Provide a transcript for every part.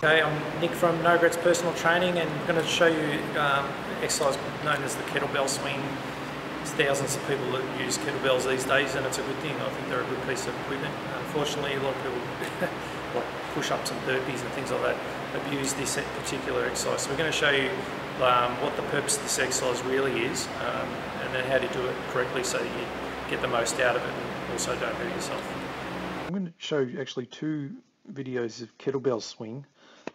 Okay, I'm Nick from No Regrets Personal Training, and I'm going to show you exercise known as the kettlebell swing. There's thousands of people that use kettlebells these days, and it's a good thing. I think they're a good piece of equipment. Unfortunately, a lot of people, like push-ups and burpees and things like that, abuse this particular exercise. So we're going to show you what the purpose of this exercise really is, and then how to do it correctly so that you get the most out of it and also don't hurt yourself. I'm going to show you actually two videos of kettlebell swing.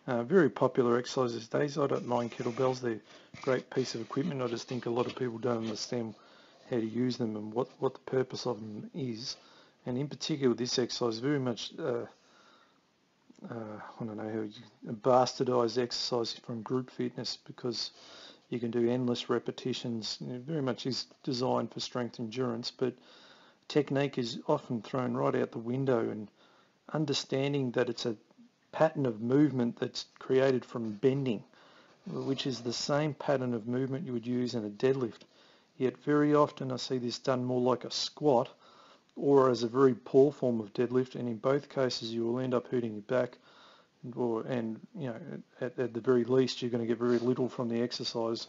Very popular exercise these days. I don't mind kettlebells, they're a great piece of equipment. I just think a lot of people don't understand how to use them and what the purpose of them is. And in particular this exercise, very much I don't know how you bastardise exercise from group fitness, because you can do endless repetitions. It very much is designed for strength endurance, but technique is often thrown right out the window, and understanding that it's a pattern of movement that's created from bending, which is the same pattern of movement you would use in a deadlift. Yet very often I see this done more like a squat or as a very poor form of deadlift, and in both cases you will end up hurting your back, and you know, at the very least you're going to get very little from the exercise,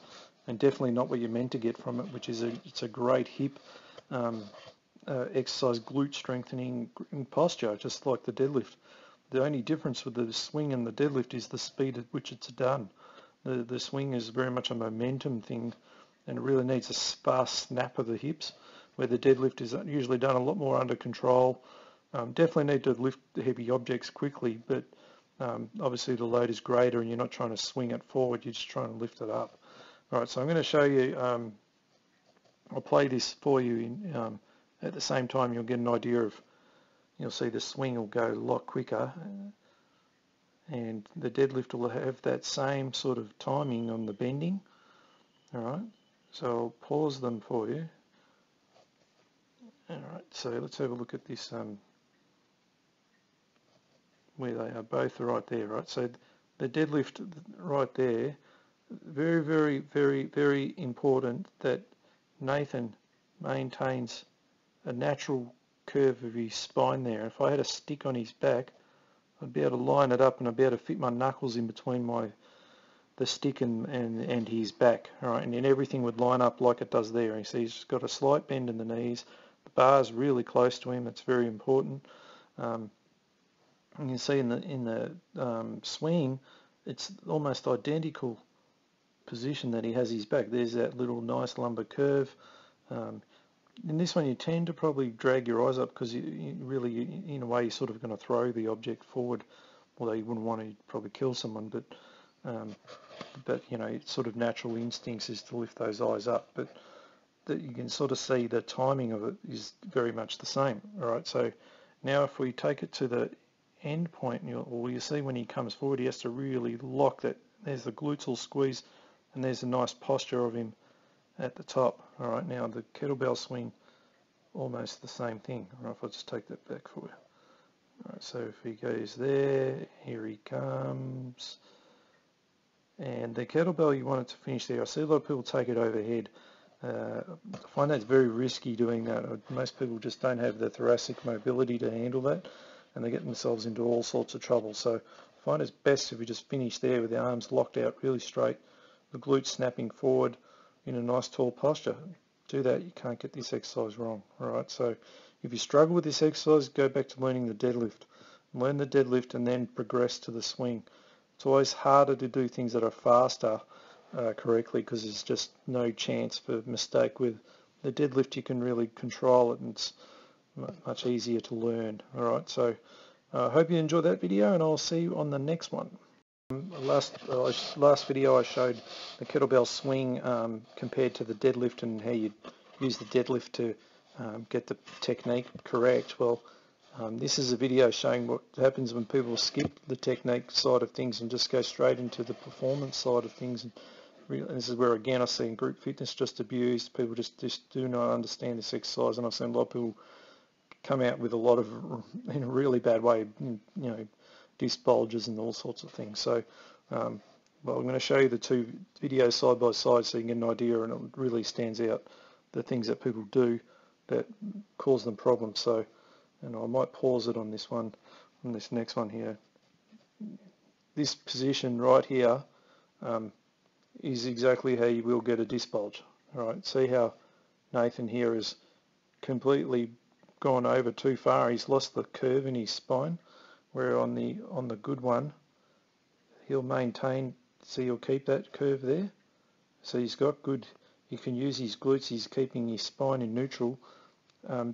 and definitely not what you're meant to get from it, which is it's a great hip exercise, glute strengthening posture, just like the deadlift. The only difference with the swing and the deadlift is the speed at which it's done. The swing is very much a momentum thing, and it really needs a sparse snap of the hips, where the deadlift is usually done a lot more under control. Definitely need to lift the heavy objects quickly, but obviously the load is greater and you're not trying to swing it forward, you're just trying to lift it up. Alright, so I'm going to show you, I'll play this for you in, at the same time you'll get an idea of, you'll see the swing will go a lot quicker, and the deadlift will have that same sort of timing on the bending. Alright, so I'll pause them for you. Alright, so let's have a look at this, where they are both right there, right? So the deadlift right there, very, very, very, very important that Nathan maintains a natural curve of his spine there. If I had a stick on his back, I'd be able to line it up and I'd be able to fit my knuckles in between the stick and his back. All right, and then everything would line up like it does there. You see he's got a slight bend in the knees. The bar's really close to him. That's very important. And you see in the swing, it's almost identical position that he has his back. There's that little nice lumbar curve. In this one you tend to probably drag your eyes up, because you really, in a way, you're sort of going to throw the object forward, although you wouldn't want to probably kill someone, but you know, it's sort of natural instincts is to lift those eyes up, but that you can sort of see the timing of it is very much the same. All right, so now if we take it to the end point, you see when he comes forward, he has to really lock that. There's the glutes all squeezed, and there's a nice posture of him at the top. All right, now the kettlebell swing, almost the same thing. All right, if I just take that back for you. All right, so if he goes there, here he comes, and the kettlebell, you want it to finish there. I see a lot of people take it overhead. I find that's very risky doing that. Most people just don't have the thoracic mobility to handle that, and they get themselves into all sorts of trouble. So I find it's best if we just finish there with the arms locked out really straight, the glutes snapping forward in a nice tall posture. Do that, you can't get this exercise wrong. Alright, so if you struggle with this exercise, go back to learning the deadlift. Learn the deadlift and then progress to the swing. It's always harder to do things that are faster correctly, because there's just no chance for mistake. With the deadlift you can really control it, and it's much easier to learn. Alright, so I hope you enjoyed that video, and I'll see you on the next one. Last video I showed the kettlebell swing compared to the deadlift, and how you use the deadlift to get the technique correct. Well, this is a video showing what happens when people skip the technique side of things and just go straight into the performance side of things. And this is where, again, I see in group fitness just abused. People just do not understand this exercise, and I've seen a lot of people come out with a lot of, in a really bad way, you know, disc bulges and all sorts of things. So well, I'm going to show you the two videos side by side so you can get an idea, and it really stands out the things that people do that cause them problems. So, and I might pause it on this one, on this next one here. this position right here is exactly how you will get a disc bulge. All right, see how Nathan here has completely gone over too far. He's lost the curve in his spine, where on the good one he'll maintain, see, he'll keep that curve there. So he's got good, he can use his glutes, he's keeping his spine in neutral.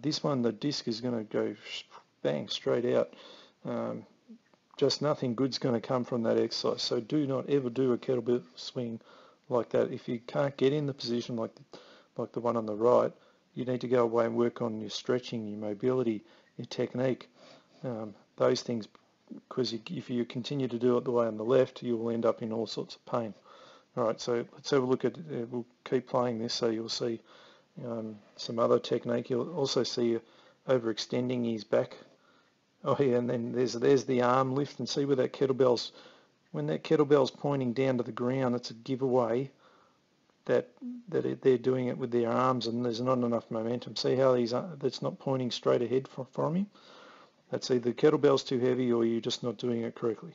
This one, the disc is going to go bang straight out. Just nothing good's going to come from that exercise. So do not ever do a kettlebell swing like that. If you can't get in the position like the one on the right, you need to go away and work on your stretching, your mobility, your technique, those things, because if you continue to do it the way on the left, you will end up in all sorts of pain. All right, so let's have a look at, we'll keep playing this so you'll see some other technique. You'll also see overextending his back. Oh yeah, and then there's the arm lift, and see where that kettlebell's, when that kettlebell's pointing down to the ground, it's a giveaway that they're doing it with their arms and there's not enough momentum. See how that's not pointing straight ahead from him? That's either the kettlebell's too heavy or you're just not doing it correctly.